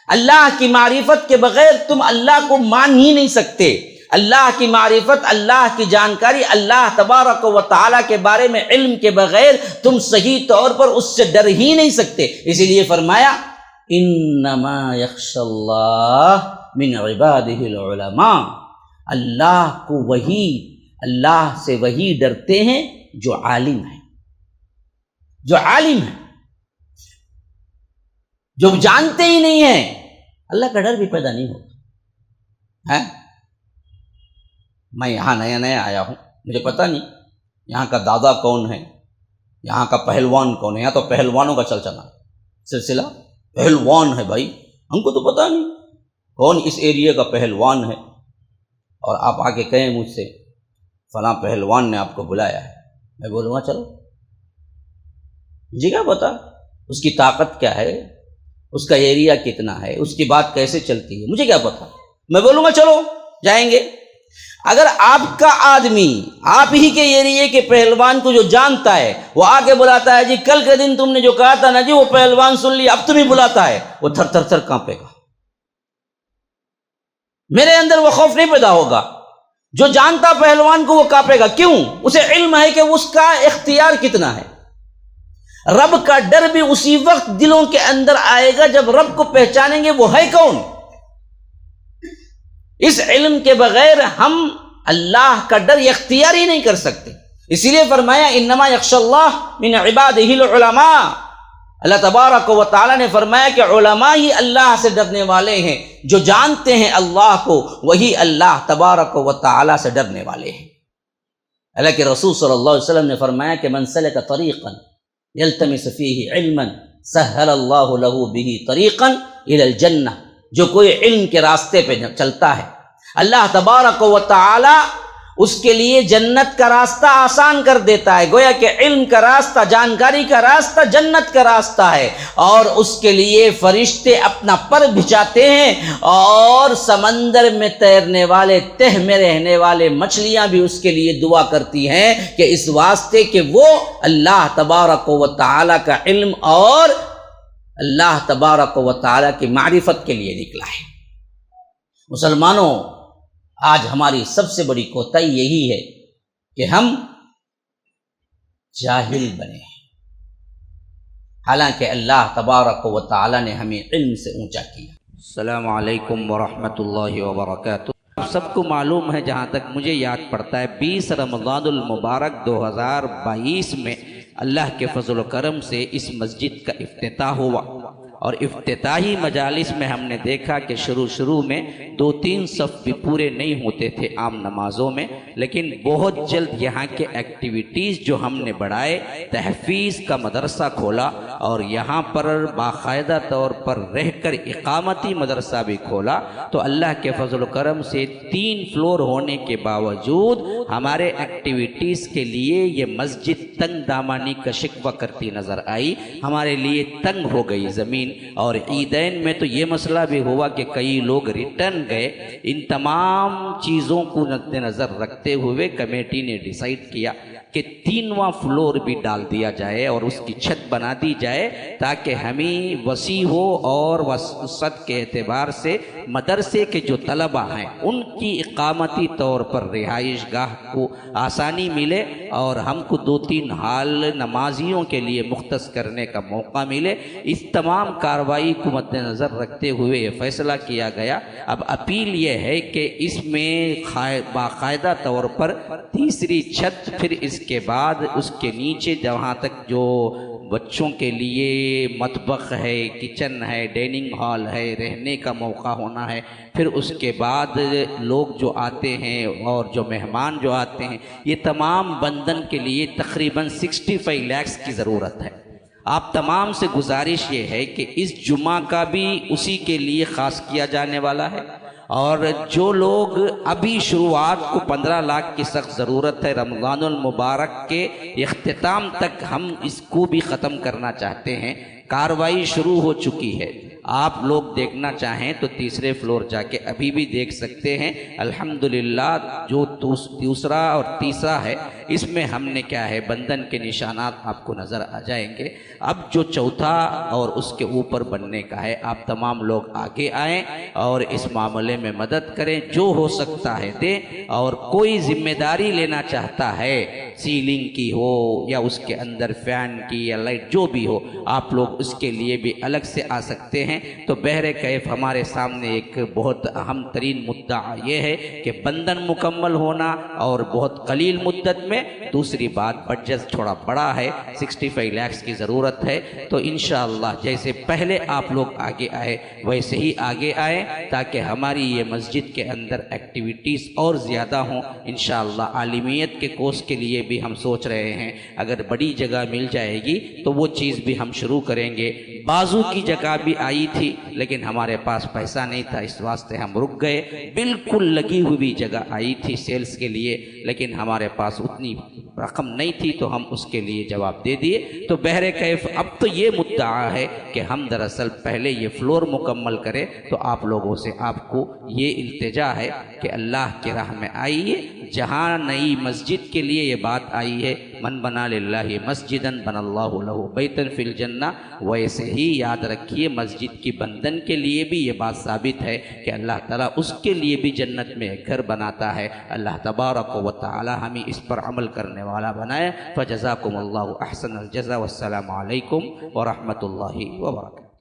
اللہ کی معرفت کے بغیر تم اللہ کو مان ہی نہیں سکتے. اللہ کی معرفت، اللہ کی جانکاری، اللہ تبارک و تعالیٰ کے بارے میں علم کے بغیر تم صحیح طور پر اس سے ڈر ہی نہیں سکتے. اسی لیے فرمایا انما یخشی اللہ من عبادہ العلماء، اللہ سے وہی ڈرتے ہیں جو عالم ہیں، جو عالم ہیں. جو جانتے ہی نہیں ہیں اللہ کا ڈر بھی پیدا نہیں ہوگا. میں یہاں نیا نیا آیا ہوں، مجھے پتہ نہیں یہاں کا دادا کون ہے، یہاں کا پہلوان کون ہے. یہاں تو پہلوانوں کا چلنا سلسلہ، پہلوان ہے بھائی، ہم کو تو پتہ نہیں کون اس ایریے کا پہلوان ہے. اور آپ آ کے کہیں مجھ سے فلاں پہلوان نے آپ کو بلایا ہے، میں بولوں گا چلو، مجھے کیا پتا اس کی طاقت کیا ہے، اس کا ایریا کتنا ہے، اس کی بات کیسے چلتی ہے، مجھے کیا پتا. میں بولوں گا چلو جائیں گے. اگر آپ کا آدمی آپ ہی کے ایریے کے پہلوان کو جو جانتا ہے وہ آ کے بلاتا ہے جی کل کے دن تم نے جو کہا تھا نا جی وہ پہلوان سن لی، اب تمہیں بلاتا ہے، وہ تھر تھر تھر کانپے گا. میرے اندر وہ خوف نہیں پیدا ہوگا. جو جانتا پہلوان کو وہ کانپے گا. کیوں؟ اسے علم ہے کہ اس کا اختیار کتنا ہے. رب کا ڈر بھی اسی وقت دلوں کے اندر آئے گا جب رب کو پہچانیں گے وہ ہے کون. اس علم کے بغیر ہم اللہ کا ڈر اختیار ہی نہیں کر سکتے. اسی لیے فرمایا انما یخشی اللہ من عبادہ العلماء. اللہ تبارک و تعالیٰ نے فرمایا کہ علماء ہی اللہ سے ڈرنے والے ہیں. جو جانتے ہیں اللہ کو وہی اللہ تبارک و تعالیٰ سے ڈرنے والے ہیں. اللہ کے رسول صلی اللہ علیہ وسلم نے فرمایا کہ من سلک طریقا یلتمس فیہ علما سہل اللہ لہ بہ طریقا الی الجنہ. جو کوئی علم کے راستے پہ چلتا ہے اللہ تبارک و تعالی اس کے لیے جنت کا راستہ آسان کر دیتا ہے. گویا کہ علم کا راستہ، جانکاری کا راستہ جنت کا راستہ ہے. اور اس کے لیے فرشتے اپنا پر بچھاتے ہیں اور سمندر میں تیرنے والے، تہ میں رہنے والے مچھلیاں بھی اس کے لیے دعا کرتی ہیں کہ اس واسطے کہ وہ اللہ تبارک و تعالی کا علم اور اللہ تبارک و تعالی کی معرفت کے لیے نکلا ہے. مسلمانوں، آج ہماری سب سے بڑی کوتاہی یہی ہے کہ ہم جاہل بنے ہیں، حالانکہ اللہ تبارک و تعالی نے ہمیں علم سے اونچا کیا. السلام علیکم ورحمۃ اللہ وبرکاتہ. آپ سب کو معلوم ہے، جہاں تک مجھے یاد پڑتا ہے 20 رمضان المبارک 2022 میں اللہ کے فضل و کرم سے اس مسجد کا افتتاح ہوا. اور افتتاحی مجالس میں ہم نے دیکھا کہ شروع میں 2-3 صف بھی پورے نہیں ہوتے تھے عام نمازوں میں، لیکن بہت جلد یہاں کے ایکٹیویٹیز جو ہم نے بڑھائے، تحفیظ کا مدرسہ کھولا اور یہاں پر باقاعدہ طور پر رہ کر اقامتی مدرسہ بھی کھولا. تو اللہ کے فضل و کرم سے 3 فلور ہونے کے باوجود ہمارے ایکٹیویٹیز کے لیے یہ مسجد تنگ دامانی کا شکوہ کرتی نظر آئی. ہمارے لیے تنگ ہو گئی زمین. اور عیدین میں تو یہ مسئلہ بھی ہوا کہ کئی لوگ ریٹرن گئے. ان تمام چیزوں کو مد نظر رکھتے ہوئے کمیٹی نے ڈیسائیڈ کیا کہ 3واں فلور بھی ڈال دیا جائے اور اس کی چھت بنا دی جائے تاکہ ہمیں وسیع ہو اور وسعت کے اعتبار سے مدرسے کے جو طلبہ ہیں ان کی اقامتی طور پر رہائش گاہ کو آسانی ملے اور ہم کو 2-3 ہال نمازیوں کے لیے مختص کرنے کا موقع ملے. اس تمام کارروائی کو مد نظر رکھتے ہوئے یہ فیصلہ کیا گیا. اب اپیل یہ ہے کہ اس میں باقاعدہ طور پر تیسری چھت، پھر اس کے بعد اس کے نیچے جہاں تک جو بچوں کے لیے مطبخ ہے، کچن ہے، ڈائننگ ہال ہے، رہنے کا موقع ہونا ہے، پھر اس کے بعد لوگ جو آتے ہیں اور جو مہمان جو آتے ہیں، یہ تمام بندن کے لیے تقریباً 65 لاکھ کی ضرورت ہے. آپ تمام سے گزارش یہ ہے کہ اس جمعہ کا بھی اسی کے لیے خاص کیا جانے والا ہے. اور جو لوگ ابھی شروعات کو 15 لاکھ کی سخت ضرورت ہے، رمضان المبارک کے اختتام تک ہم اس کو بھی ختم کرنا چاہتے ہیں. کارروائی شروع ہو چکی ہے. آپ لوگ دیکھنا چاہیں تو تیسرے فلور جا کے ابھی بھی دیکھ سکتے ہیں. الحمدللہ جو دوسرا اور تیسرا ہے اس میں ہم نے کیا ہے بندھن کے نشانات آپ کو نظر آ جائیں گے۔ اب جو چوتھا اور اس کے اوپر بننے کا ہے، آپ تمام لوگ آگے آئیں اور اس معاملے میں مدد کریں، جو ہو سکتا ہے دیں، اور کوئی ذمہ داری لینا چاہتا ہے سیلنگ کی ہو یا اس کے اندر فین کی یا لائٹ جو بھی ہو، آپ لوگ اس کے لیے بھی الگ سے آ سکتے ہیں۔ تو بہر کیف ہمارے سامنے ایک بہت اہم ترین مدعا یہ ہے کہ بندھن مکمل ہونا اور بہت قلیل مدت میں۔ دوسری بات بجٹ تھوڑا بڑا ہے، 65 لاکھ کی ضرورت ہے، تو انشاءاللہ جیسے پہلے آپ لوگ آگے آئے ویسے ہی آگے آئیں تاکہ ہماری یہ مسجد کے اندر ایکٹیویٹیز اور زیادہ ہوں۔ انشاءاللہ عالمیت کے کورس کے لیے بھی ہم سوچ رہے ہیں، اگر بڑی جگہ مل جائے گی تو وہ چیز بھی ہم شروع کریں گے۔ بازو کی جگہ بھی آئی تھی لیکن ہمارے پاس پیسہ نہیں تھا، اس واسطے ہم رک گئے۔ بالکل لگی ہوئی جگہ آئی تھی سیلز کے لیے لیکن ہمارے پاس اتنی رقم نہیں تھی تو ہم اس کے لیے جواب دے دیے۔ تو بہر کیف اب تو یہ مدعا ہے کہ ہم دراصل پہلے یہ فلور مکمل کریں، تو آپ لوگوں سے آپ کو یہ التجا ہے کہ اللہ کی راہ میں آئیے۔ جہاں نئی مسجد کے لیے یہ بات آئی ہے، من بنا للہ مسجدن بن اللہ لہ بیتن فی الجنہ، ویسے ہی یاد رکھیے مسجد کی بندھن کے لیے بھی یہ بات ثابت ہے کہ اللہ تعالیٰ اس کے لیے بھی جنت میں ایک گھر بناتا ہے۔ اللہ تبارک و تعالی ہمیں اس پر عمل کرنے والا بنائے۔ فجزاکم اللہ احسن الجزا، والسلام علیکم ورحمۃ اللہ وبرکاتہ۔